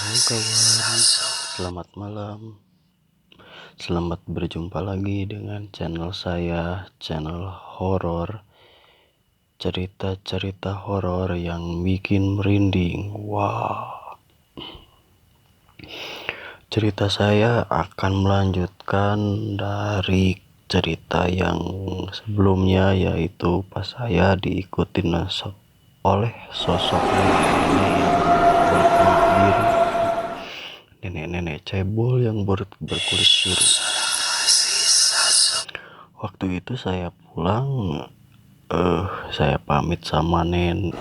Halo kawan, selamat malam. Selamat berjumpa lagi dengan channel saya, channel horor. Cerita-cerita horor yang bikin merinding. Wow. Cerita saya akan melanjutkan dari cerita yang sebelumnya, yaitu pas saya diikutin oleh sosok nenek yang berkulit biru. Nenek-nenek cebol yang berkulit biru. Waktu itu saya pulang, saya pamit sama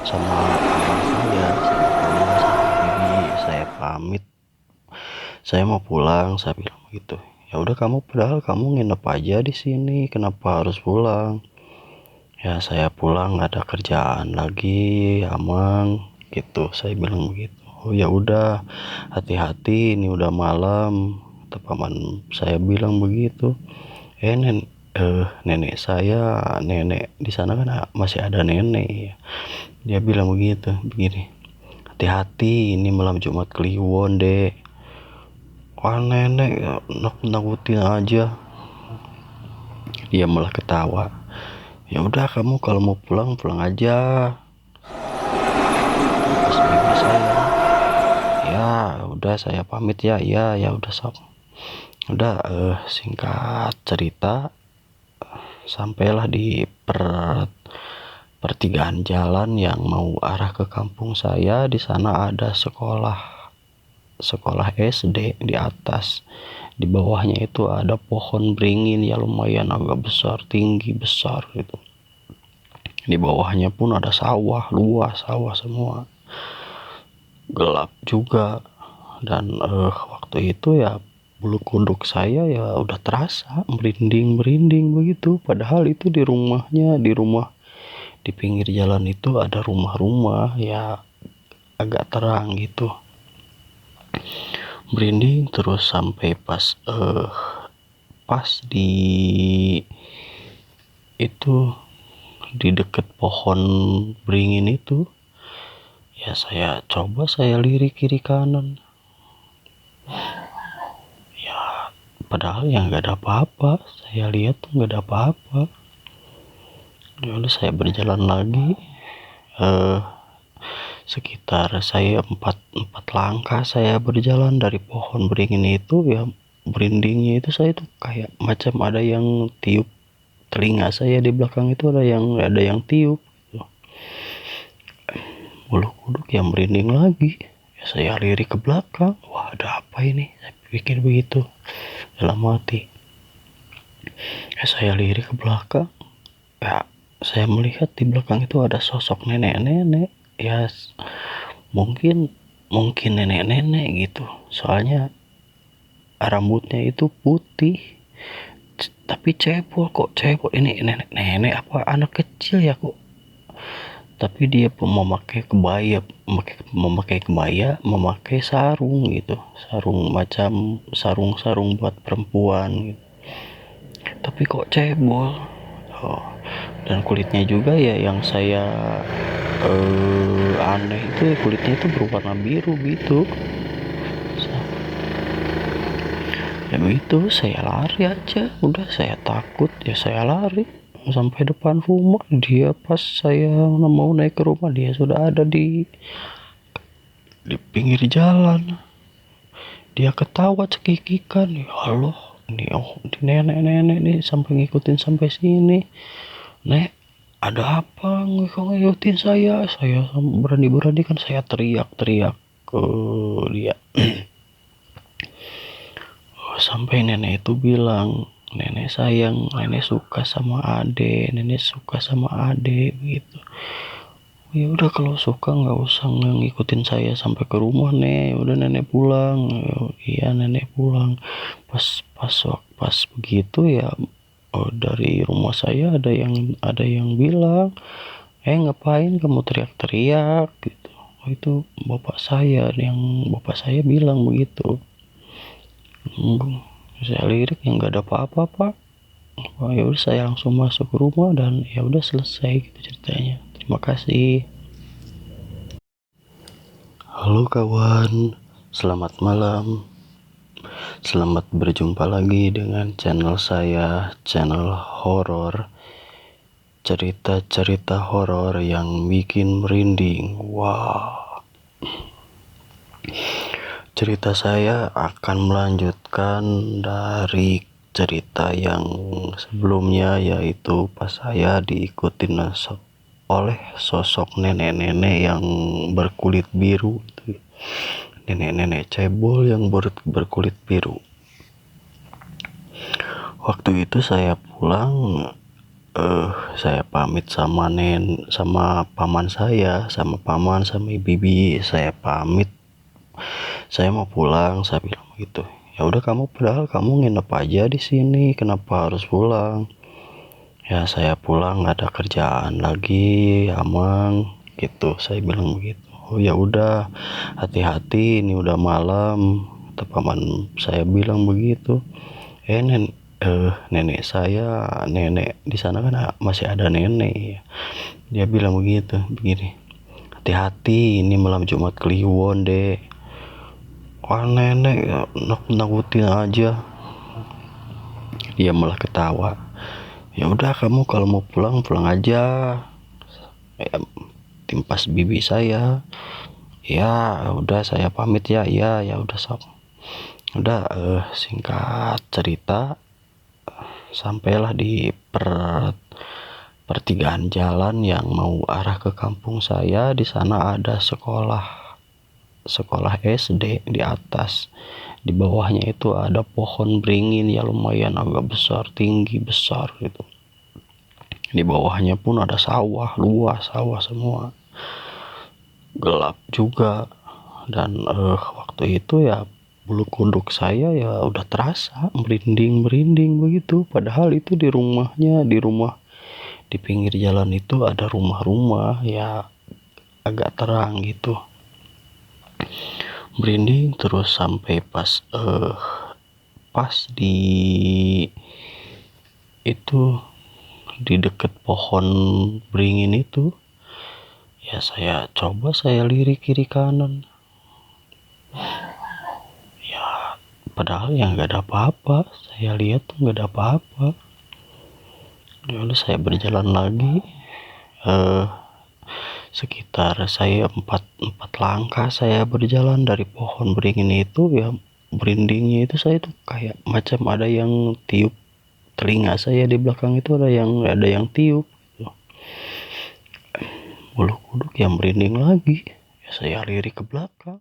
sama teman saya, sama bibi. Saya pamit, saya mau pulang. Saya bilang begitu. Ya udah, padahal kamu nginep aja di sini, kenapa harus pulang? Ya saya pulang, nggak ada kerjaan lagi, Amang. Gitu, saya bilang begitu. Oh ya udah, hati-hati, ini udah malam. Kata paman saya bilang begitu. Nenek saya, nenek di sana kan masih ada nenek ya. Dia bilang begini, hati-hati, ini malam Jumat Kliwon dek. Wah nenek ya, nakutin aja. Dia malah ketawa. Ya udah, kamu kalau mau pulang aja. Pas bibi saya, ya udah saya pamit ya. Ya udah sob. Udah, singkat cerita, sampailah di pertigaan jalan yang mau arah ke kampung saya. Di sana ada sekolah SD di atas. Di bawahnya itu ada pohon beringin ya, lumayan agak besar, tinggi besar gitu. Di bawahnya pun ada sawah, luas sawah semua. Gelap juga. Dan waktu itu ya bulu kuduk saya ya udah terasa merinding begitu. Padahal itu di rumah di pinggir jalan itu ada rumah-rumah ya, agak terang gitu. Merinding terus sampai pas di itu, di dekat pohon beringin itu. Ya saya coba saya lirik kiri kanan. Ya padahal yang nggak ada apa-apa. Saya lihat tuh nggak ada apa-apa. Lalu saya berjalan lagi, sekitar saya empat langkah saya berjalan dari pohon beringin itu. Ya merindingnya itu saya tuh kayak macam ada yang tiup telinga saya. Di belakang itu ada yang tiup gitu. Bulu kuduk yang merinding lagi. Ya saya lirik ke belakang. Wah ada apa ini, saya pikir begitu dalam hati. Ya saya lirik ke belakang. Ya saya melihat di belakang itu ada sosok nenek-nenek. Ya mungkin nenek-nenek gitu, soalnya rambutnya itu putih tapi cebol. Kok cebol ini, nenek apa anak kecil ya kok. Tapi dia memakai kebaya, memakai sarung gitu, sarung macam sarung buat perempuan gitu. Tapi kok cebol. Oh, dan kulitnya juga ya yang saya aneh itu ya, kulitnya itu berwarna biru gitu. Ya begitu, saya lari aja. Udah, saya takut ya saya lari sampai depan rumah. Dia pas saya mau naik ke rumah, dia sudah ada di pinggir jalan. Dia ketawa cekikikan. Ya Allah, ini nenek-nenek nih sampai ngikutin sampai sini. Nek, ada apa ngikutin saya? Saya berani kan saya teriak-teriak ke dia. Sampai nenek itu bilang, nenek sayang, nenek suka sama ade gitu. Ya udah, kalau suka nggak usah ngikutin saya sampai ke rumah nek. Udah nenek pulang. Iya nenek pulang. Pas begitu ya, dari rumah saya ada yang bilang, ngapain kamu teriak-teriak gitu. Itu bapak saya bilang begitu. Saya lirik yang nggak ada apa-apa pak. Wah, ya udah saya langsung masuk ke rumah dan ya udah selesai gitu ceritanya. Terima kasih. Halo kawan, Selamat malam. Selamat berjumpa lagi dengan channel saya, channel horor. Cerita-cerita horor yang bikin merinding. Wow. Cerita saya akan melanjutkan dari cerita yang sebelumnya, yaitu pas saya diikutin oleh sosok nenek-nenek yang berkulit biru. Nenek-nenek cebol yang berkulit biru. Waktu itu saya pulang, saya pamit sama paman saya, sama paman, sama bibi. Saya pamit, saya mau pulang. Saya bilang begitu. Ya udah, padahal kamu nginep aja di sini, kenapa harus pulang? Ya saya pulang, nggak ada kerjaan lagi, Amang, gitu. Saya bilang begitu. Oh ya udah, hati-hati, ini udah malam. Kata paman saya bilang begitu. Nenek saya, nenek di sana kan masih ada nenek. Dia bilang begini. Hati-hati, ini malam Jumat Kliwon, Dek. Wah, nenek ya, nakutin aja. Dia malah ketawa. Ya udah, kamu kalau mau pulang aja. Ya, timpas bibi saya. Ya udah, saya pamit ya. Ya udah, sok. Udah, singkat cerita, sampailah di pertigaan jalan yang mau arah ke kampung saya. Di sana ada sekolah SD di atas. Di bawahnya itu ada pohon beringin ya, lumayan agak besar, tinggi besar gitu. Di bawahnya pun ada sawah luas, sawah semua, gelap juga. Dan waktu itu ya bulu kuduk saya ya udah terasa merinding begitu. Padahal itu di rumah di pinggir jalan itu ada rumah-rumah ya, agak terang gitu. Merinding terus sampai pas di deket pohon beringin itu. Ya saya coba lirik kiri kanan. Ya padahal yang nggak ada apa-apa. Saya lihat tuh nggak ada apa-apa. Lalu saya berjalan lagi, sekitar saya empat langkah saya berjalan dari pohon beringin itu. Ya merindingnya itu saya tuh kayak macam ada yang tiup telinga saya. Di belakang itu ada yang tiup. Bulu kuduk yang merinding lagi. Ya saya lirik ke belakang.